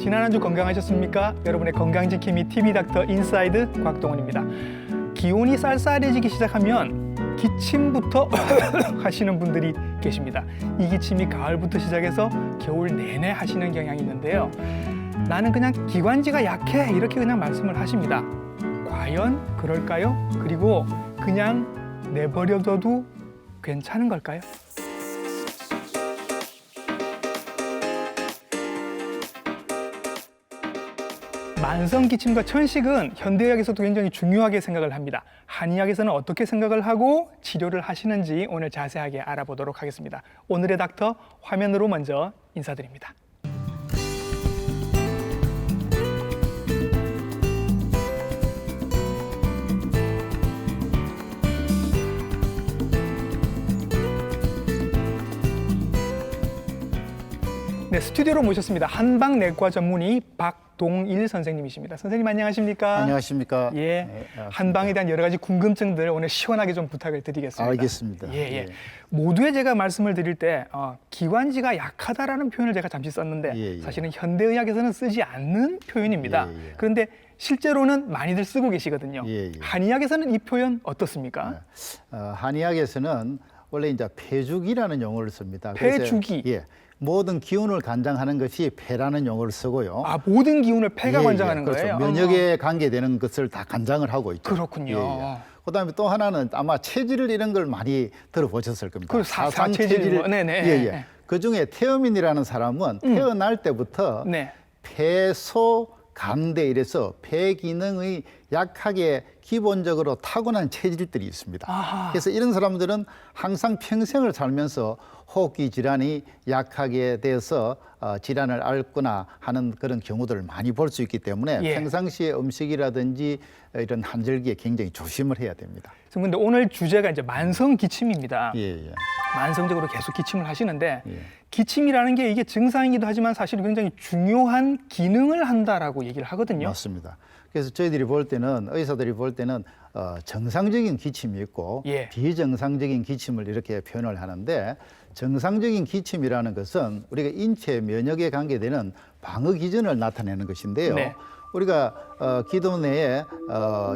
지난 한 주 건강하셨습니까? 여러분의 건강지킴이 TV 닥터 인사이드 곽동원입니다. 기온이 쌀쌀해지기 시작하면 기침부터 하시는 분들이 계십니다. 이 기침이 가을부터 시작해서 겨울 내내 하시는 경향이 있는데요. 나는 그냥 기관지가 약해 이렇게 그냥 말씀을 하십니다. 과연 그럴까요? 그리고 그냥 내버려둬도 괜찮은 걸까요? 만성 기침과 천식은 현대의학에서도 굉장히 중요하게 생각을 합니다. 한의학에서는 어떻게 생각을 하고 치료를 하시는지 오늘 자세하게 알아보도록 하겠습니다. 오늘의 닥터 화면으로 먼저 인사드립니다. 네, 스튜디오로 모셨습니다. 한방내과 전문의 박동일 선생님이십니다. 선생님 안녕하십니까? 안녕하십니까? 예, 네, 한방에 대한 여러 가지 궁금증들 오늘 시원하게 좀 부탁을 드리겠습니다. 알겠습니다. 예. 모두에 제가 말씀을 드릴 때 기관지가 약하다라는 표현을 제가 잠시 썼는데 사실은 현대의학에서는 쓰지 않는 표현입니다. 그런데 실제로는 많이들 쓰고 계시거든요. 한의학에서는 이 표현 어떻습니까? 한의학에서는 원래 이제 폐주기라는 용어를 씁니다. 폐주기. 그래서, 모든 기운을 관장하는 것이 폐라는 용어를 쓰고요. 아, 모든 기운을 폐가 관장하는 그렇죠. 거예요? 면역에 관계되는 것을 다 관장을 하고 있죠. 그렇군요. 그다음에 또 하나는 아마 체질 이런 걸 많이 들어보셨을 겁니다. 그 사상체질. 네네. 그중에 태어민이라는 사람은 태어날 때부터 폐소 간대 이래서 폐 기능의 약하게 기본적으로 타고난 체질들이 있습니다. 아하. 그래서 이런 사람들은 항상 평생을 살면서 호흡기 질환이 약하게 돼서 질환을 앓거나 하는 그런 경우들을 많이 볼 수 있기 때문에 평상시에 음식이라든지 이런 한절기에 굉장히 조심을 해야 됩니다. 그런데 오늘 주제가 이제 만성 기침입니다. 예. 만성적으로 계속 기침을 하시는데 기침이라는 게 이게 증상이기도 하지만 사실 굉장히 중요한 기능을 한다라고 얘기를 하거든요. 맞습니다. 그래서 저희들이 볼 때는 의사들이 볼 때는 정상적인 기침이 있고 비정상적인 기침을 이렇게 표현을 하는데 정상적인 기침이라는 것은 우리가 인체 면역에 관계되는 방어 기전을 나타내는 것인데요. 우리가 기도 내에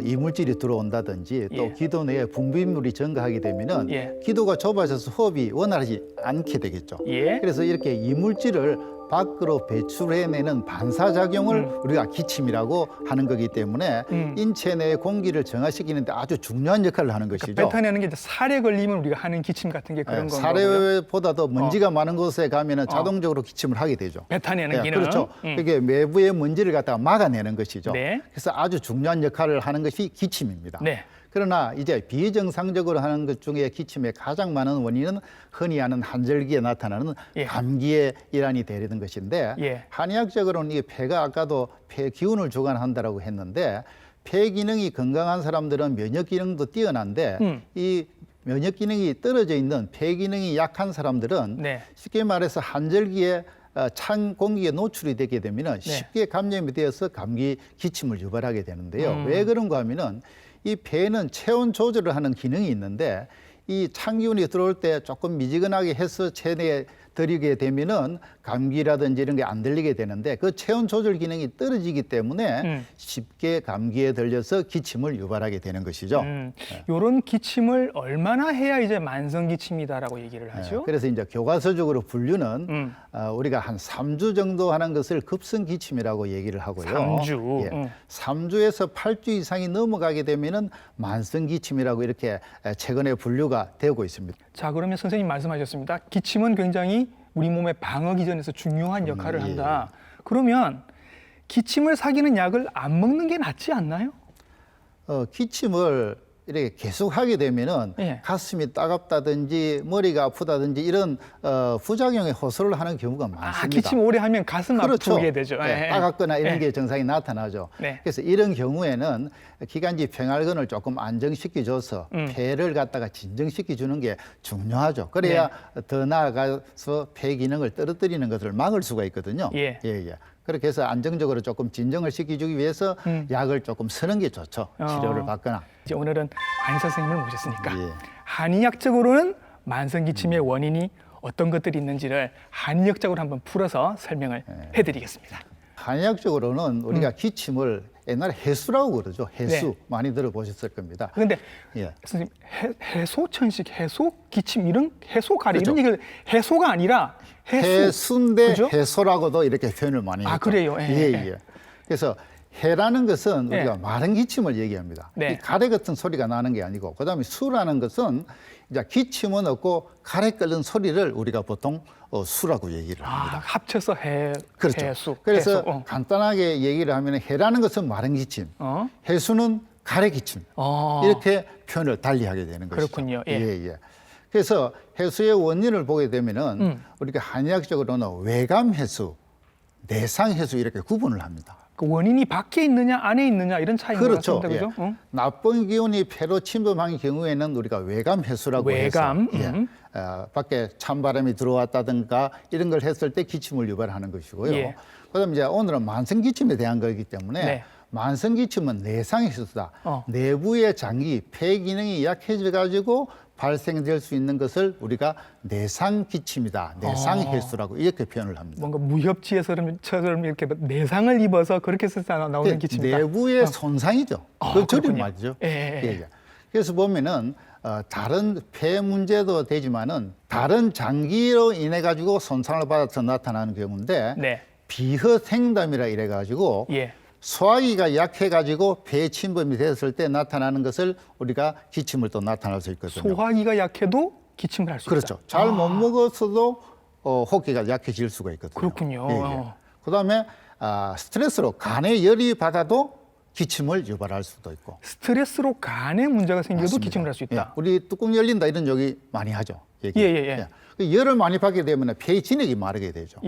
이물질이 들어온다든지 또 기도 내에 분비물이 증가하게 되면은 기도가 좁아져서 호흡이 원활하지 않게 되겠죠. 그래서 이렇게 이물질을 밖으로 배출해내는 반사작용을 우리가 기침이라고 하는 거기 때문에 인체 내 공기를 정화시키는데 아주 중요한 역할을 하는 것이죠. 그러니까 뱉어내는 게 이제 살에 걸리면 우리가 하는 기침 같은 게 그런 건가요? 살에보다도 먼지가 많은 곳에 가면은 자동적으로 기침을 하게 되죠. 뱉어내는 기능. 그렇죠. 이게 외부의 먼지를 갖다가 막아내는 것이죠. 그래서 아주 중요한 역할을 하는 것이 기침입니다. 그러나 이제 비정상적으로 하는 것 중에 기침의 가장 많은 원인은 흔히 아는 한절기에 나타나는 감기의 일환이 되는 것인데 한의학적으로는 이 폐가 아까도 폐 기운을 주관한다라고 했는데 폐 기능이 건강한 사람들은 면역 기능도 뛰어난데 이 면역 기능이 떨어져 있는 폐 기능이 약한 사람들은 쉽게 말해서 한절기에 찬 공기에 노출이 되게 되면 쉽게 감염이 되어서 감기 기침을 유발하게 되는데요. 왜 그런가 하면은 이 폐는 체온 조절을 하는 기능이 있는데 이 찬 기운이 들어올 때 조금 미지근하게 해서 체내에 들이게 되면은 감기라든지 이런 게 안 들리게 되는데 그 체온 조절 기능이 떨어지기 때문에 쉽게 감기에 들려서 기침을 유발하게 되는 것이죠. 이런 기침을 얼마나 해야 이제 만성 기침이다라고 얘기를 하죠? 그래서 이제 교과서적으로 분류는 우리가 한 3주 정도 하는 것을 급성 기침이라고 얘기를 하고요. 3주. 3주에서 8주 이상이 넘어가게 되면은 만성 기침이라고 이렇게 최근에 분류가 되고 있습니다. 자, 그러면 선생님 말씀하셨습니다. 기침은 굉장히 우리 몸의 방어 기전에서 중요한 역할을 한다. 그러면 기침을 사귀는 약을 안 먹는 게 낫지 않나요? 기침을 이렇게 계속 하게 되면은 가슴이 따갑다든지 머리가 아프다든지 이런 부작용에 호소를 하는 경우가 많습니다. 기침 오래 하면 가슴 아프게 되죠. 따갑거나 이런 게 증상이 나타나죠. 그래서 이런 경우에는 기관지 평활근을 조금 안정시켜줘서 폐를 갖다가 진정시켜주는 게 중요하죠. 그래야 더 나아가서 폐 기능을 떨어뜨리는 것을 막을 수가 있거든요. 그렇게 해서 안정적으로 조금 진정을 시켜주기 위해서 약을 조금 쓰는 게 좋죠. 치료를 받거나. 이제 오늘은 한의 선생님을 모셨으니까 한의학적으로는 만성 기침의 원인이 어떤 것들이 있는지를 한의학적으로 한번 풀어서 설명을 해드리겠습니다. 한의학적으로는 우리가 기침을 옛날에 해수라고 그러죠. 해수 많이 들어보셨을 겁니다. 그런데 선생님 해소천식, 해소 기침 이런 해소 가래 그렇죠. 이런 얘기를 해소가 아니라 해수인데 그죠? 해소라고도 이렇게 표현을 많이 했죠. 그래요? 그래서 해라는 것은 우리가 마른 기침을 얘기합니다. 이 가래 같은 소리가 나는 게 아니고, 그다음에 수라는 것은 이제 기침은 없고 가래 끓는 소리를 우리가 보통 수라고 얘기를 합니다. 합쳐서 그렇죠. 해수. 그래서 해수. 간단하게 얘기를 하면 해라는 것은 마른 기침, 해수는 가래 기침 이렇게 표현을 달리하게 되는 것이죠. 그렇군요. 그래서 해수의 원인을 보게 되면은 우리가 한의학적으로는 외감 해수, 내상 해수 이렇게 구분을 합니다. 그 원인이 밖에 있느냐 안에 있느냐 이런 차이인 그렇죠. 것 같습니다. 그죠? 나쁜 기운이 폐로 침범한 경우에는 우리가 외감 해수라고 해서 밖에 찬바람이 들어왔다든가 이런 걸 했을 때 기침을 유발하는 것이고요. 그다음에 이제 오늘은 만성 기침에 대한 거기 때문에 만성 기침은 내상 해수다. 내부의 장기, 폐 기능이 약해져 가지고 발생될 수 있는 것을 우리가 내상 기침이다, 내상 해수라고 이렇게 표현을 합니다. 뭔가 무협지에서처럼 이렇게 내상을 입어서 그렇게 써서 나오는 기침이다. 내부의 손상이죠. 그걸 줄인 말이죠. 그래서 보면은 다른 폐 문제도 되지만은 다른 장기로 인해 가지고 손상을 받아서 나타나는 경우인데 비허생담이라 이래 가지고. 소화기가 약해가지고 폐 침범이 됐을 때 나타나는 것을 우리가 기침을 또 나타날 수 있거든요. 소화기가 약해도 기침을 할 수 있다. 그렇죠. 잘 못 먹었어도 호흡기가 약해질 수가 있거든요. 그렇군요. 그다음에 스트레스로 간에 열이 받아도 기침을 유발할 수도 있고. 스트레스로 간에 문제가 생겨도 맞습니다. 기침을 할 수 있다. 우리 뚜껑 열린다 이런 얘기 많이 하죠. 열을 많이 받게 되면 폐의 진액이 마르게 되죠.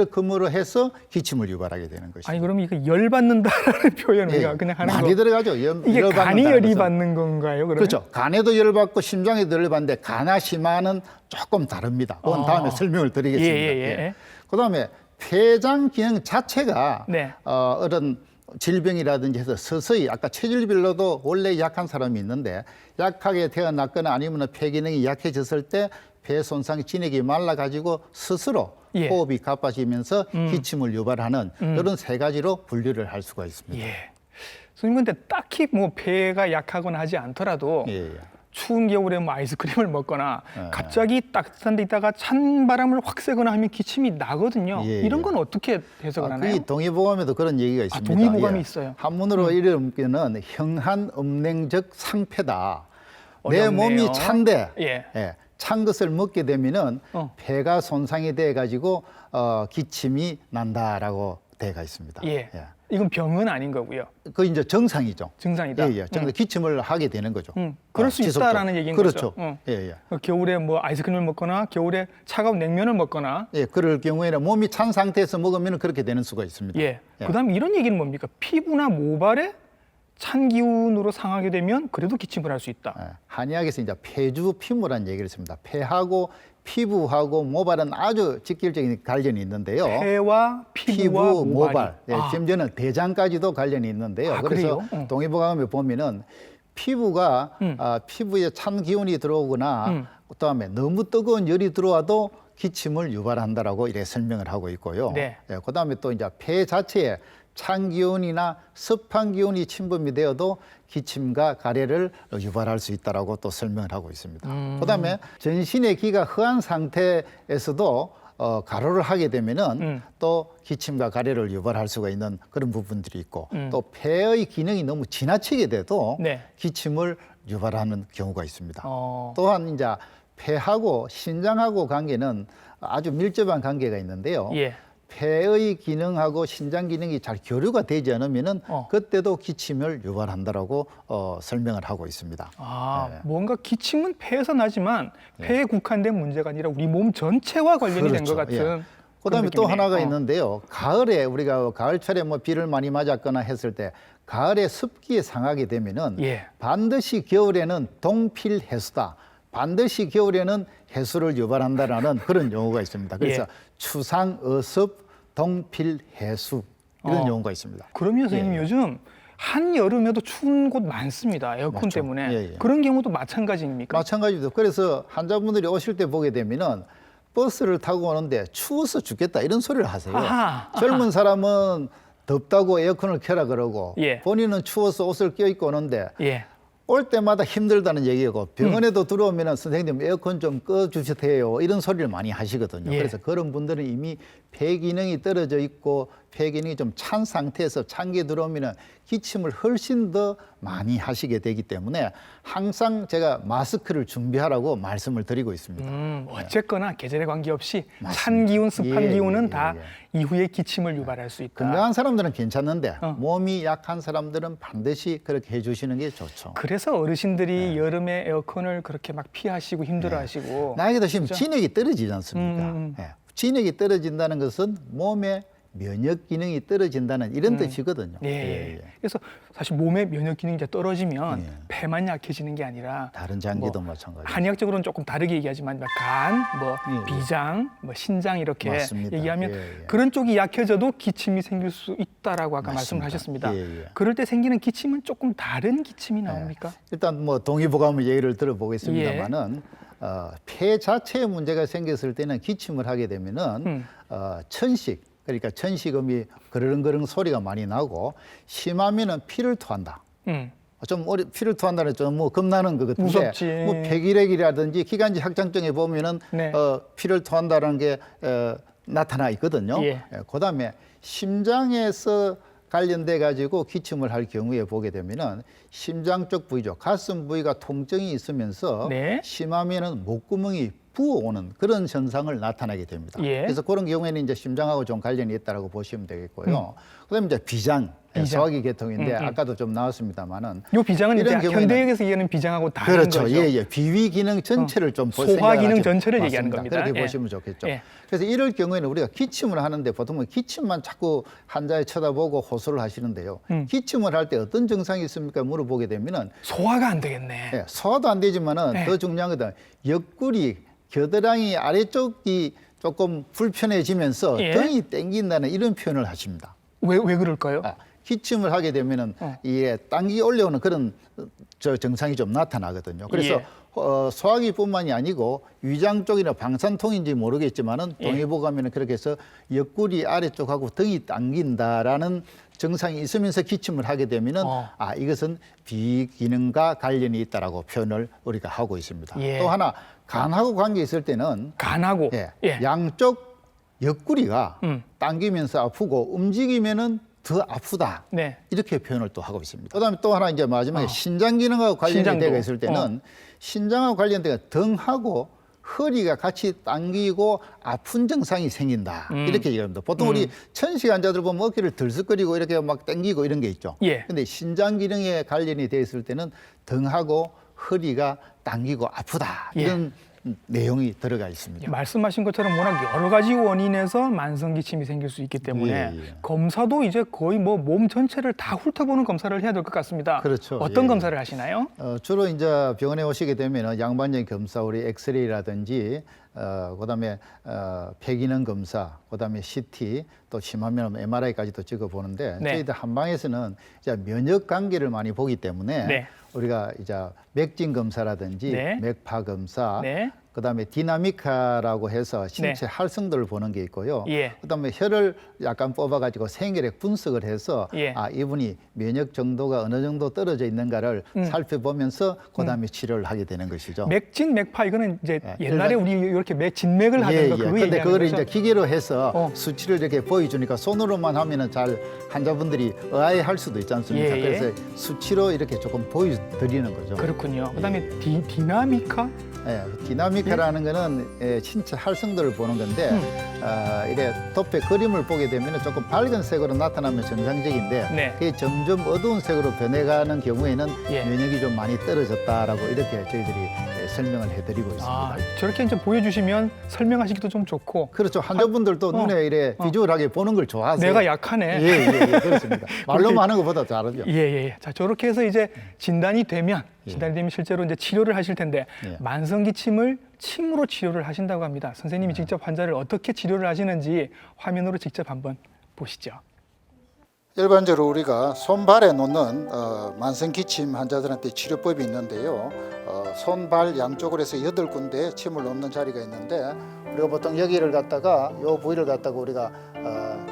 그러므로 해서 기침을 유발하게 되는 것이죠. 아니 그럼 이거 열 받는다라는 표현 우리가 그냥 하는 많이 거. 들어가죠. 이게 간이 열이 받는 건가요? 그러면? 그렇죠. 간에도 열을 받고 심장에도 열을 받는데 간과 심화는 조금 다릅니다. 그건 다음에 설명을 드리겠습니다. 그다음에 폐장 기능 자체가 어떤 질병이라든지 해서 서서히 아까 체질별로도 원래 약한 사람이 있는데 약하게 태어났거나 아니면 폐 기능이 약해졌을 때 폐 손상 진액이 말라가지고 스스로 호흡이 가빠지면서 기침을 유발하는 이런 세 가지로 분류를 할 수가 있습니다. 선생님 근데 딱히 뭐 폐가 약하거나 하지 않더라도 추운 겨울에 뭐 아이스크림을 먹거나 갑자기 따뜻한 데 있다가 찬 바람을 확 쐬거나 하면 기침이 나거든요. 이런 건 어떻게 해석을 하나요? 그 동의보감에도 그런 얘기가 있습니다. 동의보감이 있어요. 한문으로 이르면 형한 음냉적 상패다. 내 어렵네요. 몸이 찬데 찬 것을 먹게 되면은 폐가 손상이 돼 가지고 기침이 난다라고 되어가 있습니다. 이건 병은 아닌 거고요. 그 이제 정상이죠. 증상이다. 기침을 하게 되는 거죠. 그럴 수 있다라는 얘기인 거죠. 그렇죠. 겨울에 뭐 아이스크림을 먹거나 겨울에 차가운 냉면을 먹거나. 그럴 경우에는 몸이 찬 상태에서 먹으면 그렇게 되는 수가 있습니다. 그다음에 이런 얘기는 뭡니까? 피부나 모발에 찬 기운으로 상하게 되면 그래도 기침을 할 수 있다. 한의학에서 이제 폐주 피모라는 얘기를 했습니다. 폐하고 피부하고 모발은 아주 직결적인 관련이 있는데요. 폐와 피부와 모발. 심지어는 대장까지도 관련이 있는데요. 그래서 동의보감에 보면은 피부가 피부에 찬 기운이 들어오거나 그다음에 너무 뜨거운 열이 들어와도 기침을 유발한다라고 이렇게 설명을 하고 있고요. 그다음에 또 이제 폐 자체에 찬 기운이나 습한 기운이 침범이 되어도 기침과 가래를 유발할 수 있다라고 또 설명을 하고 있습니다. 그다음에 전신의 기가 허한 상태에서도 가로를 하게 되면은 또 기침과 가래를 유발할 수가 있는 그런 부분들이 있고 또 폐의 기능이 너무 지나치게 돼도 기침을 유발하는 경우가 있습니다. 또한 이제 폐하고 신장하고 관계는 아주 밀접한 관계가 있는데요. 폐의 기능하고 신장 기능이 잘 교류가 되지 않으면은 그때도 기침을 유발한다라고 설명을 하고 있습니다. 뭔가 기침은 폐에서 나지만 폐에 국한된 문제가 아니라 우리 몸 전체와 관련이 된 것 같은. 그다음에 또 하나가 있는데요. 가을에 우리가 가을철에 뭐 비를 많이 맞았거나 했을 때 가을에 습기에 상하게 되면은 반드시 겨울에는 동필해수다. 반드시 겨울에는 해수를 유발한다라는 그런 용어가 있습니다. 그래서 추상, 어습, 동필, 해수 이런 용어가 있습니다. 그러면 선생님 요즘 한여름에도 추운 곳 많습니다. 에어컨 때문에. 그런 경우도 마찬가지입니까? 마찬가지죠. 그래서 환자분들이 오실 때 보게 되면은 버스를 타고 오는데 추워서 죽겠다 이런 소리를 하세요. 아하. 젊은 사람은 덥다고 에어컨을 켜라 그러고 예. 본인은 추워서 옷을 껴입고 오는데 예. 올 때마다 힘들다는 얘기고 병원에도 들어오면 선생님 에어컨 좀 꺼주세요 이런 소리를 많이 하시거든요. 예. 그래서 그런 분들은 이미 폐 기능이 떨어져 있고 폐 기능이 좀 찬 상태에서 찬게 들어오면 기침을 훨씬 더 많이 하시게 되기 때문에 항상 제가 마스크를 준비하라고 말씀을 드리고 있습니다. 어쨌거나 계절에 관계없이 맞습니다. 찬 기운, 습한 예, 기운은 예, 다 이후에 기침을 유발할 수 있다. 건강한 사람들은 괜찮은데 몸이 약한 사람들은 반드시 그렇게 해주시는 게 좋죠. 그래서 어르신들이 여름에 에어컨을 그렇게 막 피하시고 힘들어하시고 나이가 드시면 진액이 떨어지지 않습니까? 예. 진액이 떨어진다는 것은 몸의 면역 기능이 떨어진다는 이런 뜻이거든요. 예. 그래서 사실 몸의 면역 기능이 이제 떨어지면 예. 폐만 약해지는 게 아니라 다른 장기도 마찬가지죠. 한의학적으로는 조금 다르게 얘기하지만 간, 예. 비장, 신장 이렇게 맞습니다. 얘기하면 예, 예. 그런 쪽이 약해져도 기침이 생길 수 있다라고 아까 맞습니다. 말씀을 하셨습니다. 예, 예. 그럴 때 생기는 기침은 조금 다른 기침이 나옵니까? 일단 뭐 동의보감의 예를 들어보겠습니다만은 폐 자체에 문제가 생겼을 때는 기침을 하게 되면은 천식 그러니까 천식음이 그르릉그릉 소리가 많이 나고 심하면은 피를 토한다. 좀 피를 토한다는 좀 뭐 겁나는 것 같은데 무섭지. 뭐 폐기력이라든지 기관지 확장증에 보면은 네. 피를 토한다는 게 나타나 있거든요. 예. 그다음에 심장에서 관련돼 가지고 기침을 할 경우에 보게 되면은 심장 쪽 부위죠. 가슴 부위가 통증이 있으면서 네. 심하면은 목구멍이 부어오는 그런 현상을 나타나게 됩니다. 예. 그래서 그런 경우에는 이제 심장하고 좀 관련이 있다라고 보시면 되겠고요. 그다음에 이제 비장. 소화기 계통인데 아까도 좀 나왔습니다만은 요 비장은 이제 이런 경우에는 현대의학에서 얘기하는 비장하고 다른 그렇죠. 거죠. 예. 비위 기능 전체를 좀 소화 기능 전체를 맞습니다. 얘기하는 겁니다. 그렇게 예. 보시면 좋겠죠. 예. 그래서 이럴 경우에는 우리가 기침을 하는데 보통은 기침만 자꾸 환자에 쳐다보고 호소를 하시는데요. 기침을 할 때 어떤 증상이 있습니까? 물어보게 되면은 소화가 안 되겠네. 예, 소화도 안 되지만은 예. 더 중요한 것은 옆구리 겨드랑이 아래쪽이 조금 불편해지면서 예. 등이 땡긴다는 이런 표현을 하십니다. 왜 그럴까요? 기침을 하게 되면은 이게 당기 올려오는 그런 증상이 좀 나타나거든요. 그래서 예. 소화기뿐만이 아니고 위장 쪽이나 방산통인지 모르겠지만은 예. 동의보감에는 그렇게 해서 옆구리 아래쪽하고 등이 당긴다라는 증상이 있으면서 기침을 하게 되면은 이것은 비기능과 관련이 있다라고 표현을 우리가 하고 있습니다. 예. 또 하나 간하고 관계 있을 때는 간하고 예. 양쪽 옆구리가 당기면서 아프고 움직이면은 더 아프다. 네. 이렇게 표현을 또 하고 있습니다. 그다음에 또 하나 이제 마지막에 신장 기능하고 관련이 신장도. 되어 있을 때는 신장하고 관련된 등하고 허리가 같이 당기고 아픈 증상이 생긴다. 이렇게 얘기합니다. 보통 우리 천식 환자들 보면 어깨를 들썩거리고 이렇게 막 당기고 이런 게 있죠. 예. 근데 신장 기능에 관련이 되어 있을 때는 등하고 허리가 당기고 아프다. 이런 내용이 들어가 있습니다. 말씀하신 것처럼 워낙 여러 가지 원인에서 만성 기침이 생길 수 있기 때문에 예. 검사도 이제 거의 뭐 몸 전체를 다 훑어보는 검사를 해야 될 것 같습니다. 그렇죠. 어떤 예. 검사를 하시나요? 주로 이제 병원에 오시게 되면 양반적인 검사, 우리 엑스레이라든지 그다음에 폐기능 검사, 그다음에 CT, 또 심하면 MRI까지도 찍어 보는데 네. 저희들 한방에서는 이제 면역 관계를 많이 보기 때문에 네. 우리가 이제 맥진 검사라든지 네. 맥파 검사, 네. 그다음에 디나미카라고 해서 신체 활성도를 보는 게 있고요. 예. 그다음에 혈을 약간 뽑아가지고 생혈액 분석을 해서 예. 이분이 면역 정도가 어느 정도 떨어져 있는가를 살펴보면서 그다음에 치료를 하게 되는 것이죠. 맥진, 맥파 이거는 이제 예. 옛날에 우리 이렇게 진맥을 하던 거 그거 근데 얘기하는 그거를 거죠? 이제 기계로 해서 수치를 이렇게 보여주니까 손으로만 하면은 잘 환자분들이 의아해할 수도 있지 않습니까? 예. 그래서 수치로 이렇게 조금 보여드리는 거죠. 그렇군요. 그다음에 디나미카? 디나미카라는 거는 신체 활성도를 보는 건데 이래 덮에 그림을 보게 되면 조금 밝은 색으로 나타나면 정상적인데 네. 그게 점점 어두운 색으로 변해가는 경우에는 예. 면역이 좀 많이 떨어졌다라고 이렇게 저희들이 설명을 해드리고 있습니다. 저렇게 이제 보여주시면 설명하시기도 좀 좋고. 그렇죠. 환자분들도 눈에 이래 비주얼하게 보는 걸 좋아하세요. 내가 약하네. 예, 그렇습니다. 말로만 하는 것보다 잘하죠. 예. 자, 저렇게 해서 이제 진단이 되면 실제로 이제 치료를 하실 텐데 만성 기침을 침으로 치료를 하신다고 합니다. 선생님이 직접 환자를 어떻게 치료를 하시는지 화면으로 직접 한번 보시죠. 일반적으로 우리가 손발에 놓는 만성 기침 환자들한테 치료법이 있는데요. 손발 양쪽으로 해서 8군데 침을 놓는 자리가 있는데 우리가 보통 여기를 갖다가 요 부위를 갖다가 우리가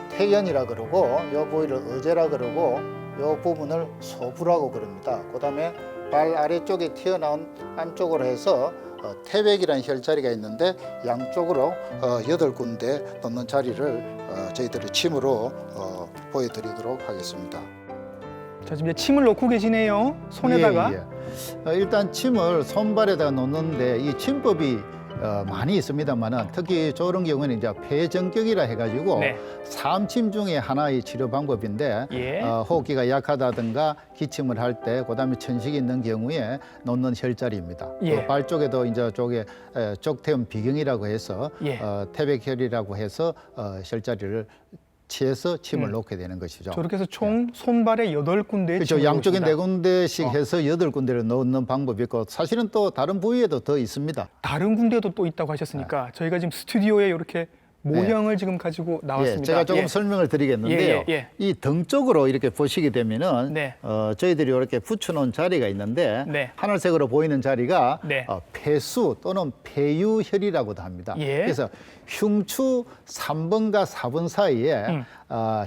태연이라 그러고 요 부위를 어제라 그러고 요 부분을 소부라고 그럽니다. 그다음에 발 아래쪽에 튀어나온 안쪽으로 해서 태백이라는 혈자리가 있는데 양쪽으로 8군데 놓는 자리를 저희들이 침으로 보여드리도록 하겠습니다. 자, 지금 이제 침을 놓고 계시네요. 손에다가. 일단 침을 손발에다가 놓는데 이 침법이 많이 있습니다만은 특히 저런 경우는 이제 폐정격이라 해가지고 네. 삼침 중에 하나의 치료 방법인데 호흡기가 약하다든가 기침을 할 때 그다음에 천식이 있는 경우에 놓는 혈자리입니다. 발 쪽에도 이제 쪽에 쪽태음 비경이라고 해서 태백혈이라고 해서 혈자리를 취해서 침을 놓게 되는 것이죠. 저렇게 해서 총 손발에 8군데에 그렇죠. 양쪽에 4군데씩 해서 8군데를 넣는 방법이 있고 사실은 또 다른 부위에도 더 있습니다. 다른 군데도 또 있다고 하셨으니까 저희가 지금 스튜디오에 이렇게 모형을 지금 가지고 나왔습니다. 제가 조금 설명을 드리겠는데요. 이 등 쪽으로 이렇게 보시게 되면은 저희들이 이렇게 붙여놓은 자리가 있는데 하늘색으로 보이는 자리가 폐수 또는 폐유혈이라고도 합니다. 그래서 흉추 3번과 4번 사이에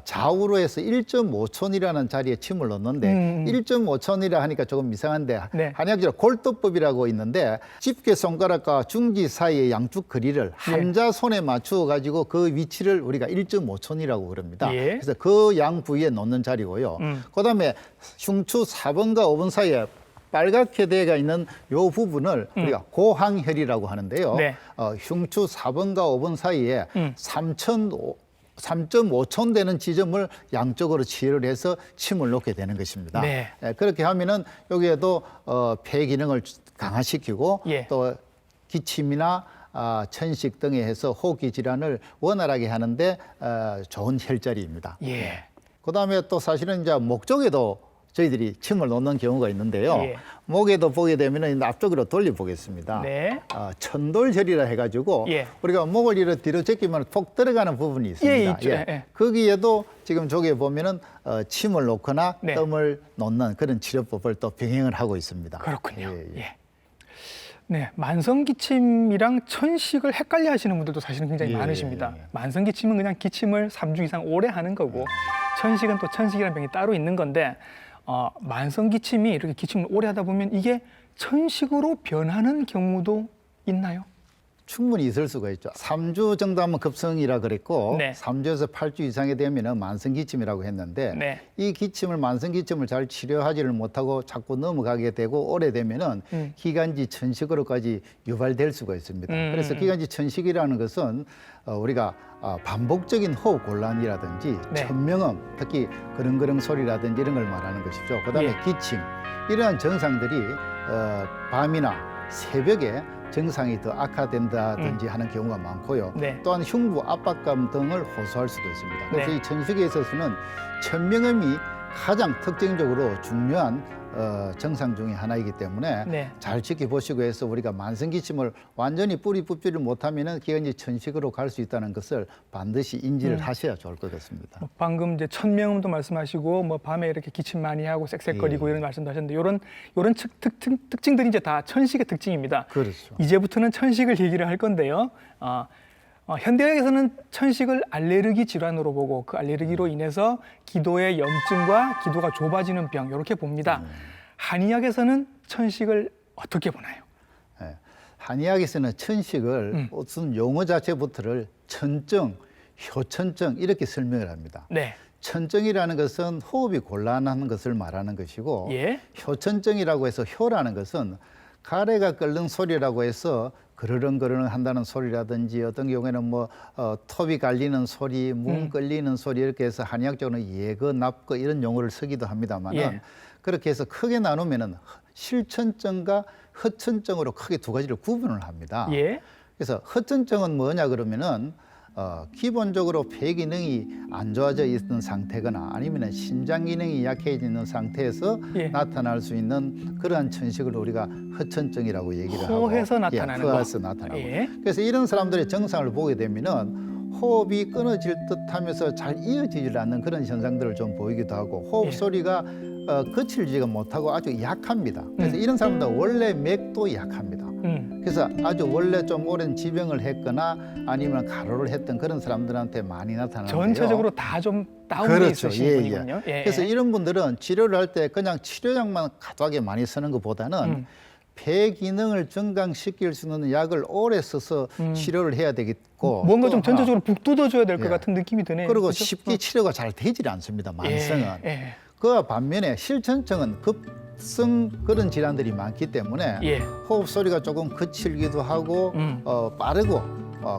좌우로 해서 1.5촌이라는 자리에 침을 넣는데 1.5촌이라 하니까 조금 이상한데 한의학적으로 골도법이라고 있는데 집게 손가락과 중지 사이의 양쪽 거리를 한자 손에 맞추어 가지고 그 위치를 우리가 1.5촌이라고 그럽니다. 그래서 그 양 부위에 놓는 자리고요. 그다음에 흉추 4번과 5번 사이에 빨갛게 되어 있는 요 부분을 우리가 고항혈이라고 하는데요. 흉추 4번과 5번 사이에 3.5촌 되는 지점을 양쪽으로 치료를 해서 침을 놓게 되는 것입니다. 그렇게 하면은 여기에도 폐 기능을 강화시키고 또 기침이나 천식 등에 해서 호흡기 질환을 원활하게 하는데 좋은 혈자리입니다. 그다음에 또 사실은 이제 목 쪽에도 저희들이 침을 놓는 경우가 있는데요. 목에도 보게 되면 앞쪽으로 돌려보겠습니다. 천돌혈이라 해가지고 우리가 목을 이렇게 뒤로 제끼면 톡 들어가는 부분이 있습니다. 거기에도 지금 저기에 보면은 침을 놓거나 뜸을 놓는 그런 치료법을 또 병행을 하고 있습니다. 그렇군요. 네, 만성기침이랑 천식을 헷갈려 하시는 분들도 사실은 굉장히 많으십니다. 만성기침은 그냥 기침을 3주 이상 오래 하는 거고 천식은 또 천식이라는 병이 따로 있는 건데 만성기침이 이렇게 기침을 오래 하다 보면 이게 천식으로 변하는 경우도 있나요? 충분히 있을 수가 있죠. 3주 정도 하면 급성이라 그랬고 3주에서 8주 이상이 되면 만성기침이라고 했는데 이 기침을 만성기침을 잘 치료하지를 못하고 자꾸 넘어가게 되고 오래되면은 기관지 천식으로까지 유발될 수가 있습니다. 그래서 기관지 천식이라는 것은 우리가 반복적인 호흡 곤란이라든지 천명음, 특히 그릉그릉 소리라든지 이런 걸 말하는 것이죠. 그다음에 기침, 이러한 증상들이 밤이나 새벽에 증상이 더 악화된다든지 하는 경우가 많고요. 또한 흉부 압박감 등을 호소할 수도 있습니다. 그래서 이 천식에 있어서는 천명음이 가장 특징적으로 중요한 증상 중에 하나이기 때문에 잘 지켜보시고 해서 우리가 만성기침을 완전히 뿌리 뽑지를 못하면은 기관지 천식으로 갈 수 있다는 것을 반드시 인지를 하셔야 좋을 것 같습니다. 방금 이제 천명음도 말씀하시고 뭐 밤에 이렇게 기침 많이 하고 쌕쌕거리고 이런 말씀도 하셨는데 이런 특징들이 이제 다 천식의 특징입니다. 그렇죠. 이제부터는 천식을 얘기를 할 건데요. 현대의학에서는 천식을 알레르기 질환으로 보고 그 알레르기로 인해서 기도의 염증과 기도가 좁아지는 병 이렇게 봅니다. 한의학에서는 천식을 어떻게 보나요? 한의학에서는 천식을 무슨 용어 자체부터를 천증, 효천증 이렇게 설명을 합니다. 천증이라는 것은 호흡이 곤란한 것을 말하는 것이고 효천증이라고 해서 효라는 것은 가래가 끓는 소리라고 해서 그르렁그르렁 한다는 소리라든지 어떤 경우에는 뭐 톱이 갈리는 소리, 문 끌리는 소리 이렇게 해서 한의학적으로는 예거, 납거 이런 용어를 쓰기도 합니다만은 그렇게 해서 크게 나누면은 실천증과 허천증으로 크게 두 가지를 구분을 합니다. 그래서 허천증은 뭐냐 그러면은 기본적으로 폐 기능이 안 좋아져 있는 상태거나 아니면 심장 기능이 약해져 있는 상태에서 나타날 수 있는 그러한 천식을 우리가 허천증이라고 얘기를 하고 호에서 나타나는 호에서 나타나고 그래서 이런 사람들의 증상을 보게 되면은 호흡이 끊어질 듯하면서 잘 이어지질 않는 그런 현상들을 좀 보이기도 하고 호흡 소리가 거칠지가 못하고 아주 약합니다. 그래서 이런 사람들 원래 맥도 약합니다. 그래서 아주 원래 좀 오랜 지병을 했거나 아니면 가로를 했던 그런 사람들한테 많이 나타나는데요. 전체적으로 다 좀 다운돼 그렇죠. 있으신 분이군요. 그래서 이런 분들은 치료를 할 때 그냥 치료약만 과도하게 많이 쓰는 것보다는 폐 기능을 증강시킬 수 있는 약을 오래 써서 치료를 해야 되겠고 뭔가 좀 전체적으로 북돋아줘야 될 것 같은 느낌이 드네요. 그리고 그렇죠? 쉽게 치료가 잘 되질 않습니다. 만성은. 그와 반면에 실천증은 급성 그런 질환들이 많기 때문에 호흡 소리가 조금 거칠기도 하고 빠르고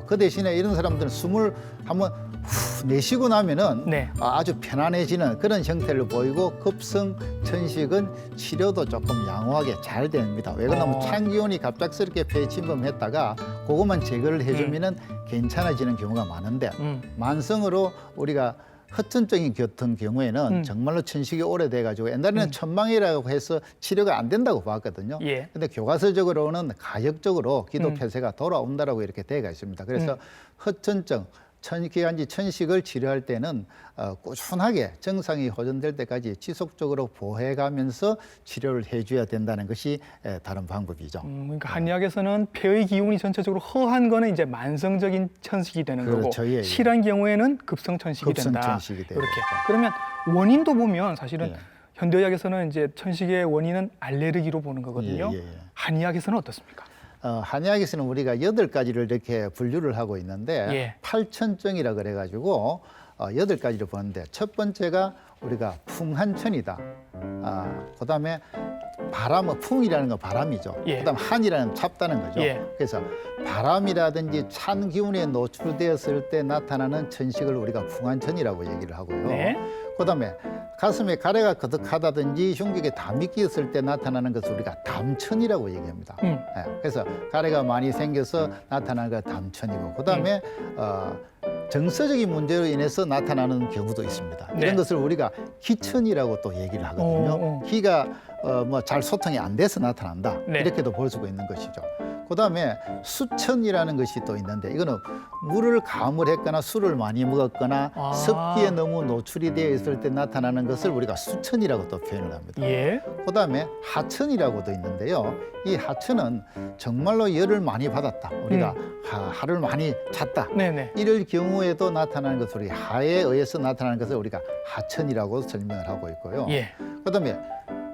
그 대신에 이런 사람들은 숨을 한번 후 내쉬고 나면은 아주 편안해지는 그런 형태를 보이고 급성 천식은 치료도 조금 양호하게 잘 됩니다. 왜 그러냐면 찬 기운이 갑작스럽게 폐에 침범했다가 그것만 제거를 해주면은 괜찮아지는 경우가 많은데 만성으로 우리가 허천증이 같은 경우에는 정말로 천식이 오래돼 가지고 옛날에는 천망이라고 해서 치료가 안 된다고 봤거든요. 근데 교과서적으로는 가역적으로 기도 폐쇄가 돌아온다라고 이렇게 되어 있습니다. 그래서 허천증 기관지 천식을 치료할 때는 꾸준하게 정상이 호전될 때까지 지속적으로 보호해가면서 치료를 해줘야 된다는 것이 다른 방법이죠. 그러니까 한의학에서는 폐의 기운이 전체적으로 허한 거는 이제 만성적인 천식이 되는 거고 실한 경우에는 급성 천식이 된다. 이렇게. 그러면 원인도 보면 사실은 현대의학에서는 이제 천식의 원인은 알레르기로 보는 거거든요. 한의학에서는 어떻습니까? 한의학에서는 우리가 8가지를 이렇게 분류를 하고 있는데 팔천증이라 그래가지고 8가지를 보는데 첫 번째가 우리가 풍한천이다. 그다음에 바람, 풍이라는 건 바람이죠. 그다음 한이라는 찹다는 거죠. 그래서 바람이라든지 찬 기운에 노출되었을 때 나타나는 천식을 우리가 풍한천이라고 얘기를 하고요. 그다음에 가슴에 가래가 거득하다든지 흉격에 담이 끼었을 때 나타나는 것을 우리가 담천이라고 얘기합니다. 그래서 가래가 많이 생겨서 나타나는 거 담천이고 그다음에 정서적인 문제로 인해서 나타나는 경우도 있습니다. 이런 것을 우리가 기천이라고 또 얘기를 하거든요. 기가 뭐 잘 소통이 안 돼서 나타난다. 이렇게도 볼 수가 있는 것이죠. 그다음에 수천이라는 것이 또 있는데 이거는 물을 감을 했거나 술을 많이 먹었거나 습기에 너무 노출이 되어 있을 때 나타나는 것을 우리가 수천이라고 또 표현을 합니다. 그다음에 하천이라고도 있는데요. 이 하천은 정말로 열을 많이 받았다. 우리가 하루를 많이 잤다. 이럴 경우에도 나타나는 것을 우리 하에 의해서 나타나는 것을 우리가 하천이라고 설명을 하고 있고요. 그다음에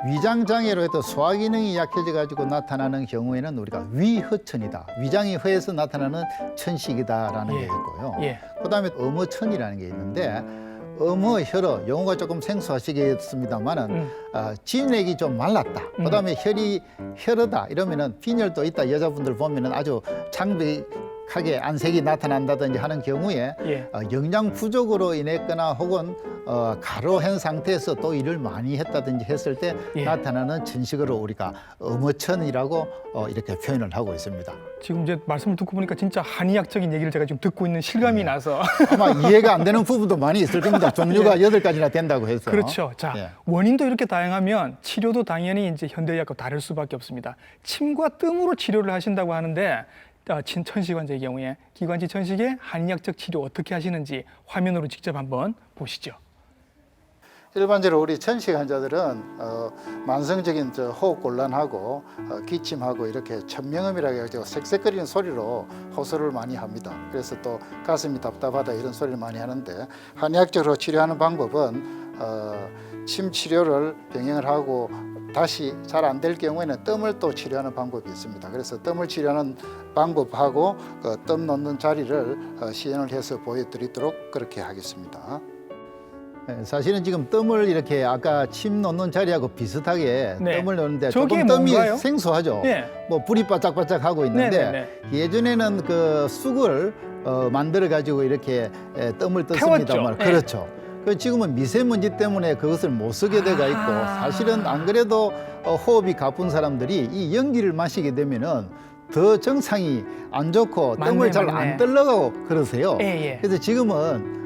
위장 장애로 해도 소화 기능이 약해져 가지고 나타나는 경우에는 우리가 위허천이다. 위장이 허해서 나타나는 천식이다라는 게 있고요. 그다음에 엄어천이라는 게 있는데 엄어 혈어 용어가 조금 생소하시겠습니다만은 진액이 좀 말랐다. 그다음에 혈이 혈어다 이러면은 빈혈도 있다. 여자분들 보면은 아주 창백하게 안색이 나타난다든지 하는 경우에 영양 부족으로 인했거나 혹은 가로한 상태에서 또 일을 많이 했다든지 했을 때 나타나는 천식으로 우리가 엄어천이라고 이렇게 표현을 하고 있습니다. 지금 이제 말씀을 듣고 보니까 진짜 한의학적인 얘기를 제가 지금 듣고 있는 실감이 나서 아마 이해가 안 되는 부분도 많이 있을 겁니다. 종류가 8가지나 된다고 해서. 그렇죠. 자, 원인도 이렇게 다양하면 치료도 당연히 이제 현대의학과 다를 수밖에 없습니다. 침과 뜸으로 치료를 하신다고 하는데 천식환자의 경우에 기관지 천식의 한의학적 치료 어떻게 하시는지 화면으로 직접 한번 보시죠. 일반적으로 우리 천식 환자들은 만성적인 호흡 곤란하고 기침하고 이렇게 천명음이라고 해가지고 색색거리는 소리로 호소를 많이 합니다. 그래서 또 가슴이 답답하다 이런 소리를 많이 하는데 한의학적으로 치료하는 방법은 침 치료를 병행을 하고 다시 잘 안 될 경우에는 뜸을 또 치료하는 방법이 있습니다. 그래서 뜸을 치료하는 방법하고 뜸 놓는 자리를 시연을 해서 보여드리도록 그렇게 하겠습니다. 사실은 지금 뜸을 이렇게 아까 침 놓는 자리하고 비슷하게 뜸을 놓는데 조금 뜸이 뭔가요? 생소하죠. 뭐 불이 바짝바짝 하고 있는데 예전에는 그 쑥을 만들어 가지고 이렇게 뜸을 떴습니다만 그렇죠. 지금은 미세먼지 때문에 그것을 못 쓰게 돼가 있고 사실은 안 그래도 호흡이 가쁜 사람들이 이 연기를 마시게 되면은 더 정상이 안 좋고 뜸을 잘 안 떨러가고 그러세요. 그래서 지금은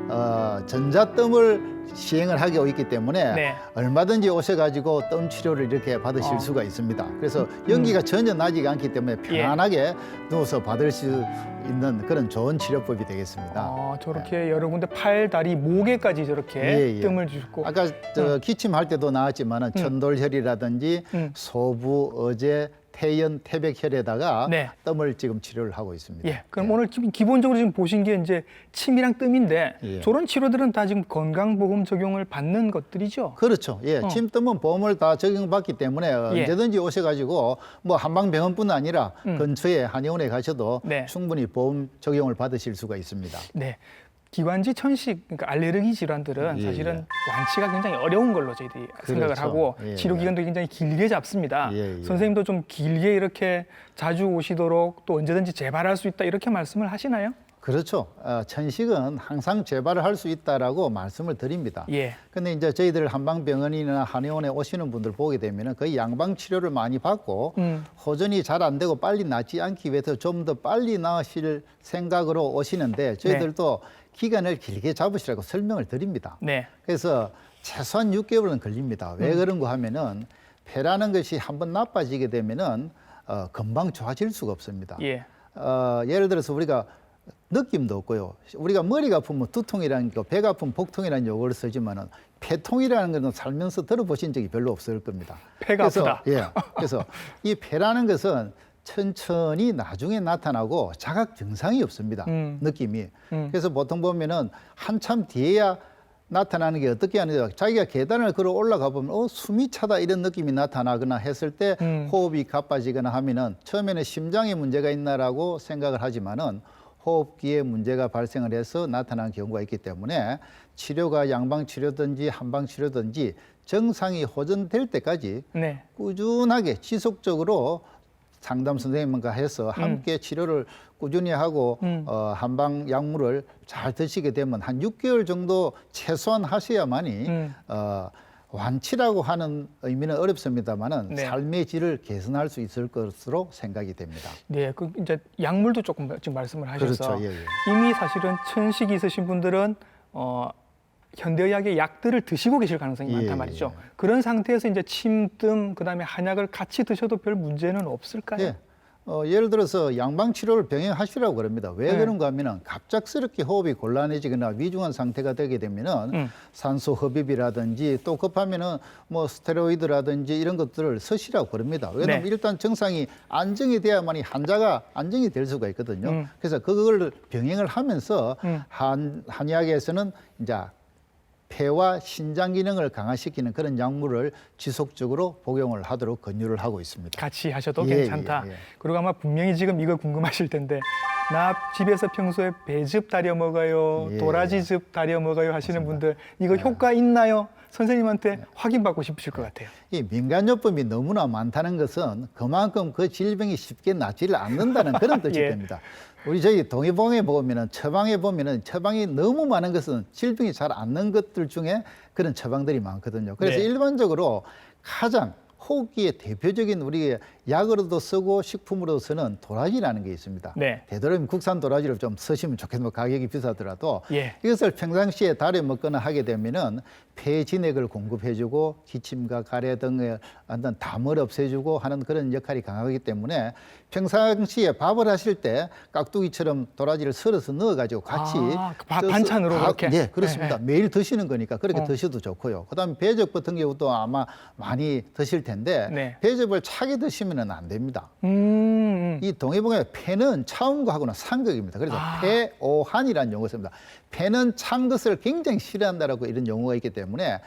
전자뜸을 시행을 하고 있기 때문에 네. 얼마든지 오셔가지고 뜸 치료를 이렇게 받으실 수가 있습니다. 그래서 연기가 전혀 나지 않기 때문에 편안하게 누워서 받을 수 있는 그런 좋은 치료법이 되겠습니다. 저렇게 여러 군데 팔, 다리, 목에까지 저렇게 뜸을 주고. 아까 기침할 때도 나왔지만은 천돌혈이라든지 소부, 어제, 태연, 태백혈에다가 뜸을 지금 치료를 하고 있습니다. 예, 그럼 오늘 기본적으로 지금 보신 게 이제 침이랑 뜸인데 저런 치료들은 다 지금 건강보험 적용을 받는 것들이죠? 그렇죠. 예, 침뜸은 보험을 다 적용받기 때문에 언제든지 오셔가지고 뭐 한방병원뿐 아니라 근처에 한의원에 가셔도 충분히 보험 적용을 받으실 수가 있습니다. 네. 기관지 천식, 그러니까 알레르기 질환들은 사실은 완치가 굉장히 어려운 걸로 저희들이 생각을 하고 치료 기간도 굉장히 길게 잡습니다. 선생님도 좀 길게 이렇게 자주 오시도록 또 언제든지 재발할 수 있다 이렇게 말씀을 하시나요? 그렇죠. 천식은 항상 재발을 할 수 있다라고 말씀을 드립니다. 근데 이제 저희들 한방병원이나 한의원에 오시는 분들 보게 되면은 거의 양방 치료를 많이 받고 호전이 잘 안 되고 빨리 낫지 않기 위해서 좀 더 빨리 나으실 생각으로 오시는데 저희들도 기간을 길게 잡으시라고 설명을 드립니다. 그래서 최소한 6개월은 걸립니다. 왜 그런가 하면은 폐라는 것이 한번 나빠지게 되면은 금방 좋아질 수가 없습니다. 예를 들어서 우리가 느낌도 없고요. 우리가 머리가 아프면 두통이라는 거, 배가 아프면 복통이라는 용어를 쓰지만은 폐통이라는 것은 살면서 들어보신 적이 별로 없을 겁니다. 폐가 아프다. 그래서 이 폐라는 것은 천천히 나중에 나타나고 자각 증상이 없습니다. 느낌이. 그래서 보통 보면은 한참 뒤에야 나타나는 게 어떻게 하느냐. 자기가 계단을 걸어 올라가 보면 숨이 차다 이런 느낌이 나타나거나 했을 때 호흡이 가빠지거나 하면은 처음에는 심장에 문제가 있나라고 생각을 하지만은 호흡기에 문제가 발생을 해서 나타나는 경우가 있기 때문에 치료가 양방치료든지 한방치료든지 정상이 호전될 때까지 꾸준하게 지속적으로 상담 선생님과 해서 함께 치료를 꾸준히 하고 한방 약물을 잘 드시게 되면 한 6개월 정도 최소한 하셔야만이 완치라고 하는 의미는 어렵습니다만은 삶의 질을 개선할 수 있을 것으로 생각이 됩니다. 네, 그 이제 약물도 조금 지금 말씀을 하셔서 그렇죠. 이미 사실은 천식이 있으신 분들은 현대의학의 약들을 드시고 계실 가능성이 많단 말이죠. 그런 상태에서 이제 침뜸 그다음에 한약을 같이 드셔도 별 문제는 없을까요? 예를 들어서 양방 치료를 병행하시라고 그럽니다. 왜 그런가 하면은 갑작스럽게 호흡이 곤란해지거나 위중한 상태가 되게 되면은 산소 흡입이라든지 또 급하면은 뭐 스테로이드라든지 이런 것들을 쓰시라고 그럽니다. 왜냐하면 일단 증상이 안정이 돼야만이 환자가 안정이 될 수가 있거든요. 그래서 그걸 병행을 하면서 한의학에서는 이제 폐와 신장 기능을 강화시키는 그런 약물을 지속적으로 복용을 하도록 권유를 하고 있습니다. 같이 하셔도 괜찮다. 그리고 아마 분명히 지금 이거 궁금하실 텐데 나 집에서 평소에 배즙 다려 먹어요, 도라지즙 다려 먹어요 하시는 분들 이거 효과 있나요? 선생님한테 확인받고 싶으실 것 같아요. 이 민간요법이 너무나 많다는 것은 그만큼 그 질병이 쉽게 낫지를 않는다는 그런 뜻이 됩니다. 우리 저희 동의보험에 보면은 처방에 보면은 처방이 너무 많은 것은 질병이 잘 안 는 것들 중에 그런 처방들이 많거든요. 그래서 일반적으로 가장 호흡기의 대표적인 우리 약으로도 쓰고 식품으로도 쓰는 도라지라는 게 있습니다. 되도록이면 국산 도라지를 좀 쓰시면 좋겠고 가격이 비싸더라도 이것을 평상시에 달여 먹거나 하게 되면은 폐 진액을 공급해주고 기침과 가래 등의 어떤 담을 없애주고 하는 그런 역할이 강하기 때문에 평상시에 밥을 하실 때 깍두기처럼 도라지를 썰어서 넣어가지고 같이 반찬으로 그렇게. 네, 그렇습니다. 매일 드시는 거니까 그렇게 드셔도 좋고요. 그다음에 배즙 같은 경우도 아마 많이 드실 텐데 배즙을 차게 드시면은 안 됩니다. 이 동의보험의 폐는 차운 거하고는 상극입니다. 그래서 폐오한이라는 용어를 씁니다. 폐는 찬 것을 굉장히 싫어한다라고 이런 용어가 있기 때문에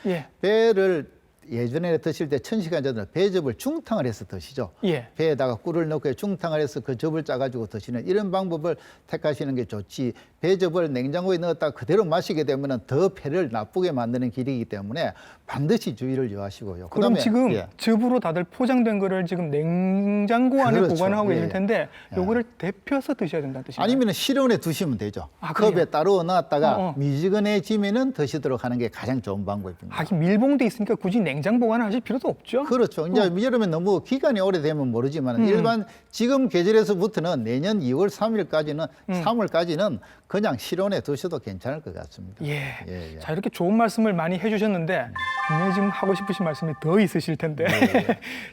배를 예전에 드실 때 1000시간 전에 배즙을 중탕을 해서 드시죠. 배에다가 꿀을 넣고 중탕을 해서 그 즙을 짜가지고 드시는 이런 방법을 택하시는 게 좋지. 배즙을 냉장고에 넣었다가 그대로 마시게 되면 더 폐를 나쁘게 만드는 길이기 때문에 반드시 주의를 요하시고요. 그럼 지금 즙으로 다들 포장된 거를 지금 냉장고 안에 보관하고 있을 텐데 요거를 데펴서 드셔야 된다는 뜻이에요. 아니면 실온에 두시면 되죠. 컵에 따로 넣었다가 미지근해지면은 드시도록 하는 게 가장 좋은 방법입니다. 하긴 밀봉돼 있으니까 굳이 냉장 보관을 하실 필요도 없죠. 그렇죠. 이제 여름에 너무 기간이 오래되면 모르지만 일반 지금 계절에서부터는 내년 2월 3월까지는 그냥 실온에 두셔도 괜찮을 것 같습니다. 예. 자, 이렇게 좋은 말씀을 많이 해주셨는데 분명히 지금 하고 싶으신 말씀이 더 있으실 텐데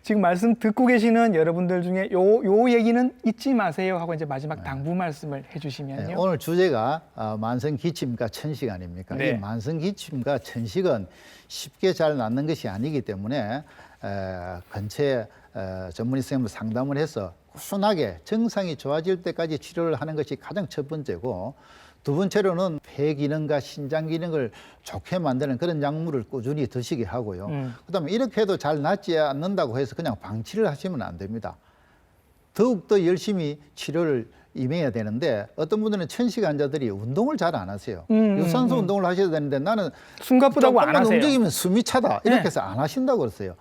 지금 말씀 듣고 계시는 여러분들 중에 요 얘기는 잊지 마세요 하고 이제 마지막 당부 말씀을 해주시면요. 오늘 주제가 만성 기침과 천식 아닙니까? 이 만성 기침과 천식은 쉽게 잘 낫는 것이 아니기 때문에 근처에 전문의 선생님을 상담을 해서 꾸준하게 증상이 좋아질 때까지 치료를 하는 것이 가장 첫 번째고, 두 번째로는 폐 기능과 신장 기능을 좋게 만드는 그런 약물을 꾸준히 드시게 하고요. 그다음에 이렇게 해도 잘 낫지 않는다고 해서 그냥 방치를 하시면 안 됩니다. 더욱더 열심히 치료를 임해야 되는데, 어떤 분들은 천식 환자들이 운동을 잘 안 하세요. 유산소 운동을 하셔야 되는데 나는 숨가쁘다고 안 하세요. 움직이면 숨이 차다 이렇게 해서 안 하신다고 그랬어요.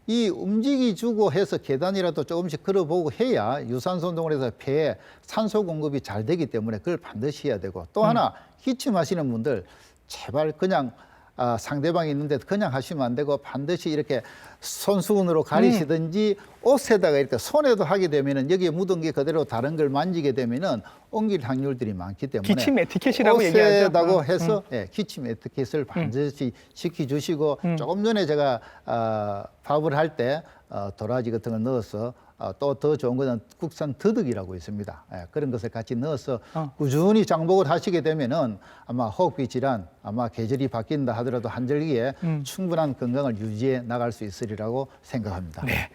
이 움직이주고 해서 계단이라도 조금씩 걸어보고 해야 유산소 운동을 해서 폐에 산소 공급이 잘 되기 때문에 그걸 반드시 해야 되고, 또 하나 기침하시는 분들 제발 그냥 상대방이 있는데 그냥 하시면 안 되고 반드시 이렇게 손수건으로 가리시든지 옷에다가 이렇게 손에도 하게 되면은 여기에 묻은 게 그대로 다른 걸 만지게 되면은 옮길 확률들이 많기 때문에 기침 에티켓이라고 얘기하죠. 옷에다고 해서 기침 에티켓을 반드시 지켜주시고, 조금 전에 제가 밥을 할 때 도라지 같은 걸 넣어서 또 더 좋은 것은 국산 더덕이라고 있습니다. 그런 것을 같이 넣어서 꾸준히 장복을 하시게 되면은 아마 호흡기 질환, 아마 계절이 바뀐다 하더라도 한절기에 충분한 건강을 유지해 나갈 수 있으리라고 생각합니다. 네.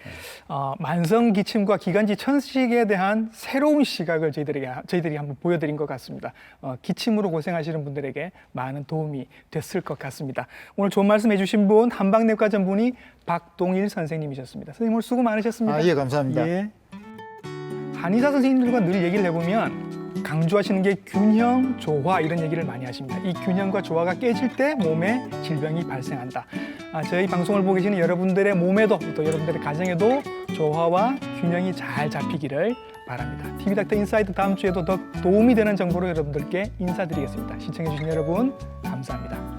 만성 기침과 기관지 천식에 대한 새로운 시각을 저희들이 한번 보여드린 것 같습니다. 기침으로 고생하시는 분들에게 많은 도움이 됐을 것 같습니다. 오늘 좋은 말씀 해주신 분 한방내과 전문의 박동일 선생님이셨습니다. 선생님 오늘 수고 많으셨습니다. 예, 감사합니다. 예. 한의사 선생님들과 늘 얘기를 해보면 강조하시는 게 균형, 조화 이런 얘기를 많이 하십니다. 이 균형과 조화가 깨질 때 몸에 질병이 발생한다. 저희 방송을 보고 계시는 여러분들의 몸에도 또 여러분들의 가정에도 조화와 균형이 잘 잡히기를 바랍니다. TV닥터 인사이드 다음 주에도 더 도움이 되는 정보로 여러분들께 인사드리겠습니다. 시청해주신 여러분 감사합니다.